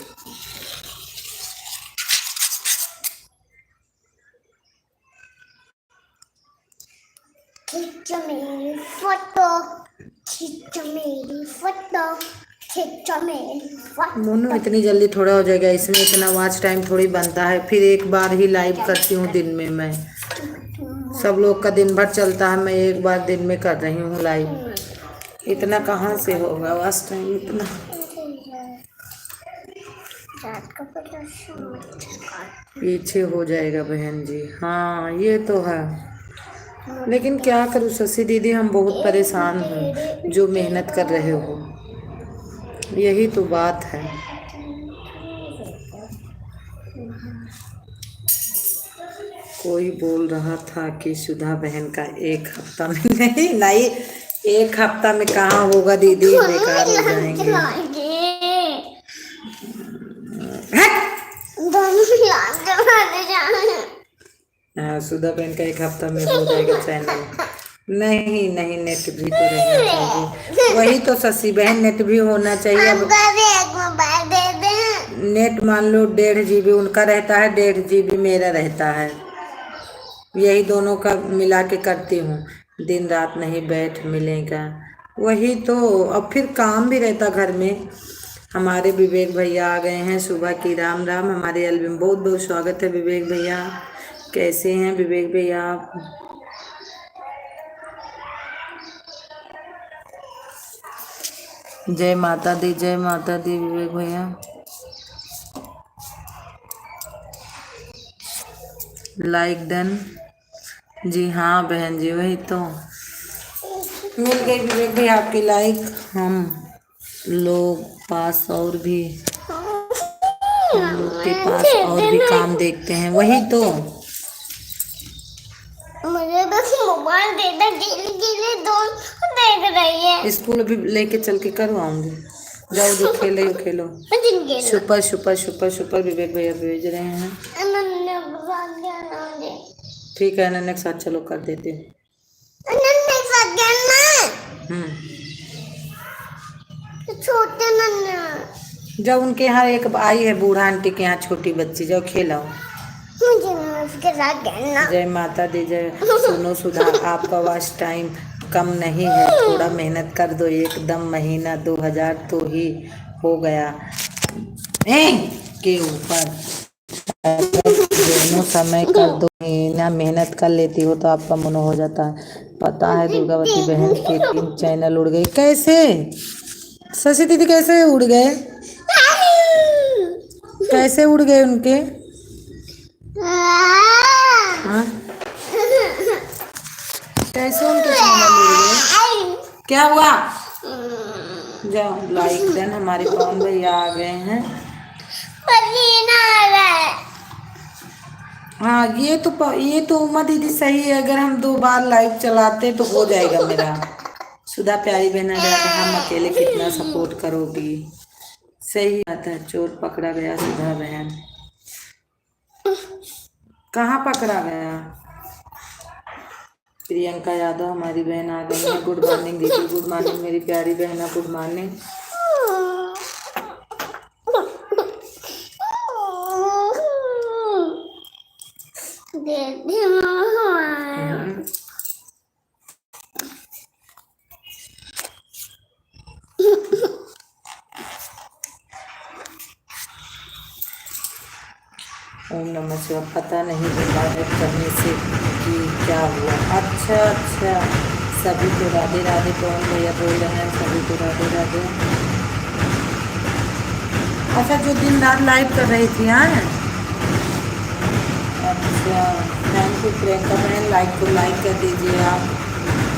खींचो मेरी फोटो, खींचो मेरी फोटो, खींचो मेरी फोटो। मोनू इतनी जल्दी थोड़ा हो जाएगा, इसमें इतना वॉच टाइम थोड़ी बनता है। फिर एक बार ही लाइव करती हूँ दिन में मैं, सब लोग का दिन भर चलता है, मैं एक बार दिन में कर रही हूँ लाइव। इतना कहाँ से होगा वॉच टाइम इतना? पीछे हो जाएगा बहन जी, हाँ ये तो है, लेकिन क्या करूँ शशि दीदी, हम बहुत परेशान हैं जो मेहनत कर रहे हो, यही तो बात है। कोई बोल रहा था कि सुधा बहन का एक हफ्ता में नहीं, एक हफ्ता में कहाँ होगा दीदी, बेकार हो जाएंगे। हाँ, सुधा बहन का एक हफ्ता में हो जाएगा चैनल। नहीं नहीं, नेट भी तो रहना चाहिए, वही तो शशि बहन, नेट भी होना चाहिए। अब नेट मान लो 1.5 GB उनका रहता है, 1.5 GB मेरा रहता है, यही दोनों का मिला के करती हूँ, दिन रात नहीं बैठ मिलेगा, वही तो। अब फिर काम भी रहता घर में। हमारे विवेक भैया आ गए हैं, सुबह की राम राम। हमारे एल्बम बहुत बहुत स्वागत है विवेक भैया, कैसे हैं विवेक भैया आप? जय माता दी, जय माता दी विवेक भैया। लाइक डन जी, हाँ बहन जी, वही तो मिल गई विवेक भैया आपकी लाइक। हम लोग पास और भी, हम लोग के पास और भी काम देखते हैं, वही तो। मुझे बस मोबाइल दे दे, गिले दोन देख रही है। स्कूल अभी लेके चल के करवाऊंगी, जाओ जो खेले हो खेलो। सुपर सुपर सुपर सुपर विवेक भैया भेज रहे हैं। ठीक है, अनन्या के साथ चलो कर देते हैं। छोटे नन्ना, जब उनके यहाँ एक आई है बूढ़ा आंटी के यहाँ छोटी बच्ची, जाओ खेलाओ। मुझे उसके साथ खेलना। जय माता दी, जय। सुनो सुधा, आपका वॉच टाइम कम नहीं है, थोड़ा मेहनत कर दो, एकदम महीना 2000 तो ही हो गया के ऊपर, दोनों समय कर दो, महीना मेहनत कर लेती हो तो आपका मन हो जाता है। पता है दुर्गावती बहन के 3 चैनल उड़ गए, कैसे शशि दीदी, कैसे उड़ गए, कैसे उड़ गए उनके? हाँ? कैसे उनके चैनल उड़ गए, क्या हुआ? जाओ लाइक देन। हमारे कौन भैया आ गए हैं। हाँ ये तो उमा दीदी सही है, अगर हम 2 बार लाइव चलाते तो हो जाएगा मेरा। सुधा प्यारी बहन आ गया, हम अकेले कितना सपोर्ट करोगी, सही बात है। चोर पकड़ा गया सुधा बहन, कहाँ पकड़ा गया? प्रियंका यादव हमारी बहन आ गई है। गुड मॉर्निंग दीदी, गुड मॉर्निंग मेरी प्यारी बहना, गुड मॉर्निंग। ओम नमः पहुँचा, पता नहीं डिवाइड करने से कि क्या हुआ। अच्छा अच्छा, सभी को राधे राधे पवन भैया बोल रहे हैं, सभी को राधे राधे। अच्छा, जो दिन रात लाइव कर रही थी, हाँ। अच्छा, थैंक यू प्रियंका बहन, लाइक को लाइक कर दीजिए आप,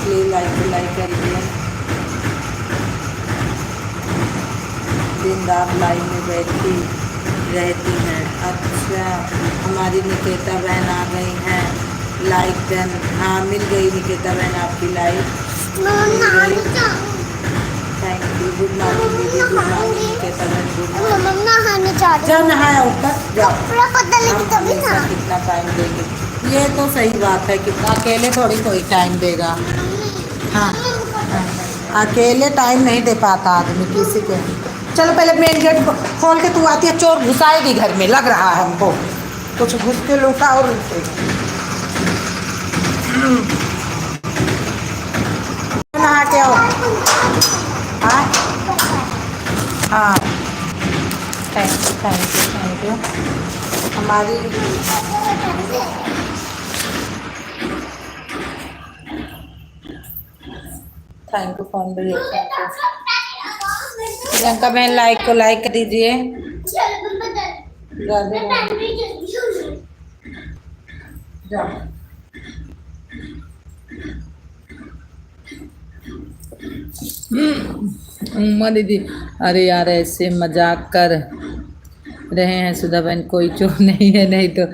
प्लीज़ लाइक को लाइक करिए। दिन रात लाइव में बैठी रहती हैं। अच्छा, हमारी निकेता बहन आ गई हैं, लाइक डन। हाँ, मिल गई निकेता बहन आपकी लाइक, मिल गई। थैंक यू, गुड मॉर्निंग दीदी, गुड मॉर्निंग निकेता बहन, गुड मॉर्निंग। नहाने जा रही जाओ नहाया ऊपर जाओ, पूरा पता लगी हम तभी हमेशा ना। कितना टाइम देंगे, ये तो सही बात है कि अकेले थोड़ी कोई टाइम देगा। हाँ, अकेले टाइम नहीं दे पाता आदमी किसी को। चलो पहले मेन गेट खोल के, तू आती है चोर घुसाएगी घर में, लग रहा है हमको कुछ घुस के लूटा और नहा के आओ। हाँ हाँ, thank you thank you thank you. हमारी थैंक यू फोन भी, थैंक यू प्रियंका बहन, लाइक को लाइक कर दीजिए। राधे राधे। जाओ। उमा दीदी, अरे यार ऐसे मजाक कर रहे हैं सुधा बहन, कोई चोर नहीं है, नहीं तो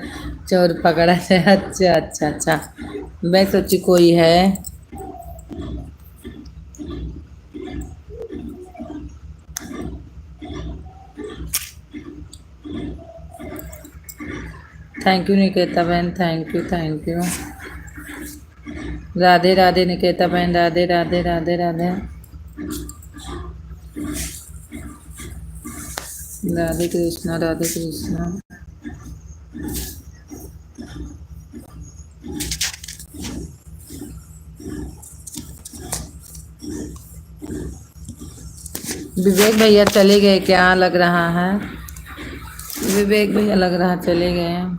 चोर पकड़ा जाए। अच्छा अच्छा अच्छा, मैं सोची कोई है। थैंक यू निकेता बहन, thank you thank you. Radhe Radhe Niketa बहन, राधे राधे राधे राधे राधे कृष्णा राधे कृष्णा। विवेक भैया चले गए क्या, लग रहा है विवेक भैया लग रहा चले गए हैं।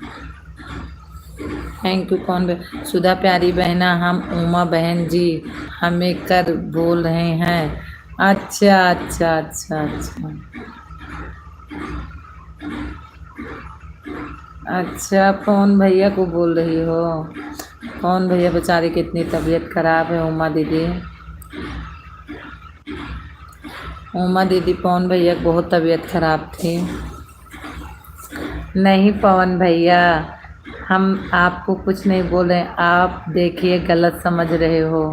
थैंक यू कौन सुधा प्यारी बहना, हम उमा बहन जी हमें कर बोल रहे हैं। अच्छा अच्छा अच्छा अच्छा अच्छा, कौन भैया को बोल रही हो? कौन भैया बेचारे की इतनी तबीयत खराब है? उमा दीदी, उमा दीदी पवन भैया की बहुत तबीयत खराब थी। नहीं पवन भैया, हम आपको कुछ नहीं बोल रहे, आप देखिए गलत समझ रहे हो।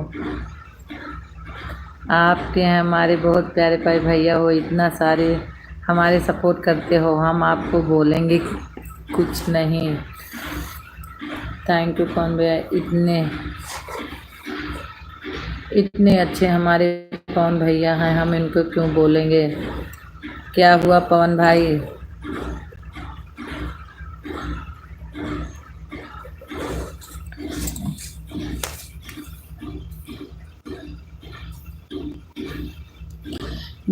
आपके हमारे बहुत प्यारे भाई भैया हो, इतना सारे हमारे सपोर्ट करते हो, हम आपको बोलेंगे कुछ नहीं। थैंक यू पवन भैया, इतने अच्छे हमारे पवन भैया हैं, हम इनको क्यों बोलेंगे। क्या हुआ पवन भाई?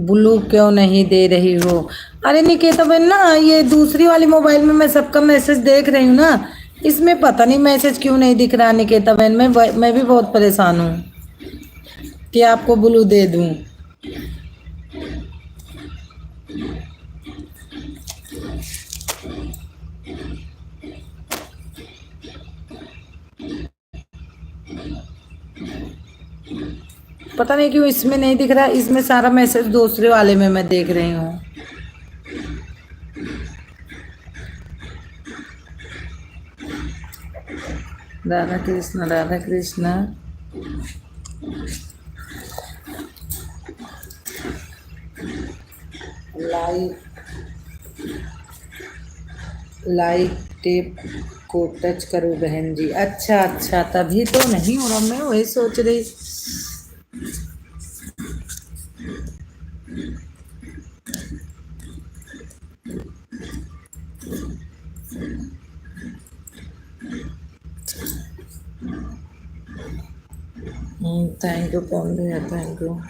ब्लू क्यों नहीं दे रही हो? अरे निकेता बहन ना, ये दूसरी वाली मोबाइल में मैं सबका मैसेज देख रही हूँ ना, इसमें पता नहीं मैसेज क्यों नहीं दिख रहा निकेता बहन। मैं भी बहुत परेशान हूँ कि आपको ब्लू दे दूँ। पता नहीं क्यों इसमें नहीं दिख रहा, इसमें सारा मैसेज दूसरे वाले में मैं देख रही हूँ। राधा कृष्णा राधा कृष्णा। लाइक टेप को टच करो बहन जी। अच्छा अच्छा, तभी तो नहीं हो रहा, मैं वही सोच रही। थैंक यू कौन भैया, थैंक यू।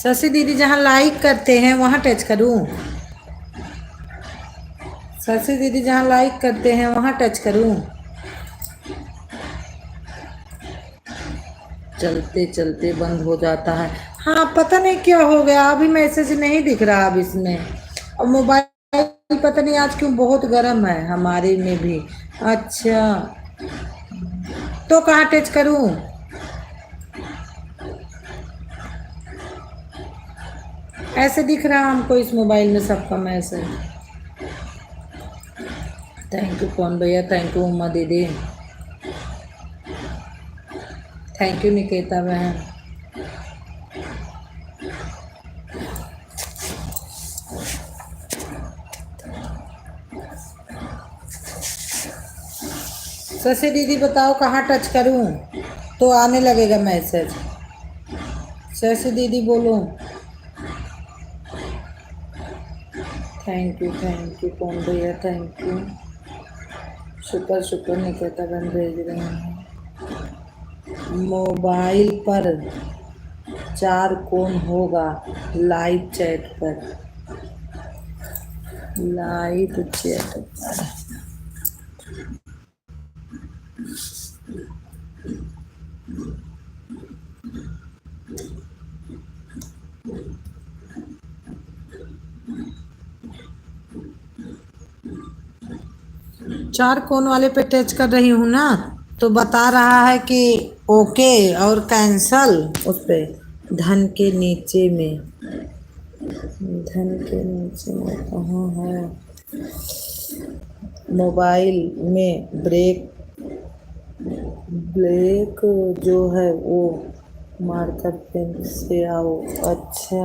शशि दीदी जहाँ लाइक करते हैं वहाँ टच करूँ? शशि दीदी जहाँ लाइक करते हैं वहाँ टच करूँ? चलते चलते बंद हो जाता है। हाँ पता नहीं क्या हो गया, अभी मैसेज नहीं दिख रहा अब इसमें। और मोबाइल पता नहीं आज क्यों बहुत गर्म है हमारे में भी। अच्छा तो कहाँ टच करूँ? ऐसे दिख रहा हमको इस मोबाइल में सबका मैसेज। थैंक यू कौन भैया, थैंक यू उमा दीदी, थैंक यू निकेता बहन। शशि दीदी बताओ कहाँ टच करूँ तो आने लगेगा मैसेज? शशि दीदी बोलो। थैंक यू कौन भैया, थैंक यू। शुक्र निकेता बहन भेज रहे हैं। मोबाइल पर 4 कौन होगा लाइव चैट पर? लाइव चैट पर चार कोन वाले पे टच कर रही हूँ ना, तो बता रहा है कि ओके और कैंसल। उस पे धन के नीचे में, धन के नीचे में कहाँ है? मोबाइल में ब्लैक जो है वो मार्कर पेन से आओ। अच्छा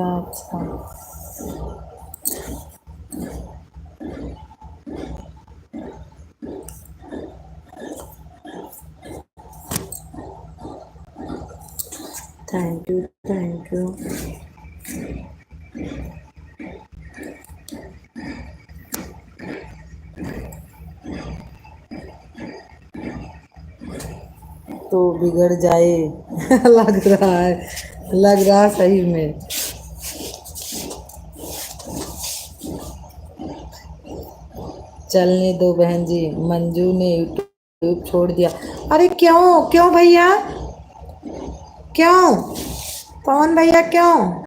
थैंक यू। तो बिगड़ जाए लग रहा सही में। चलने दो बहन जी, मंजू ने यूट्यूब छोड़ दिया। अरे क्यों भैया, क्यों पवन भैया, क्यों?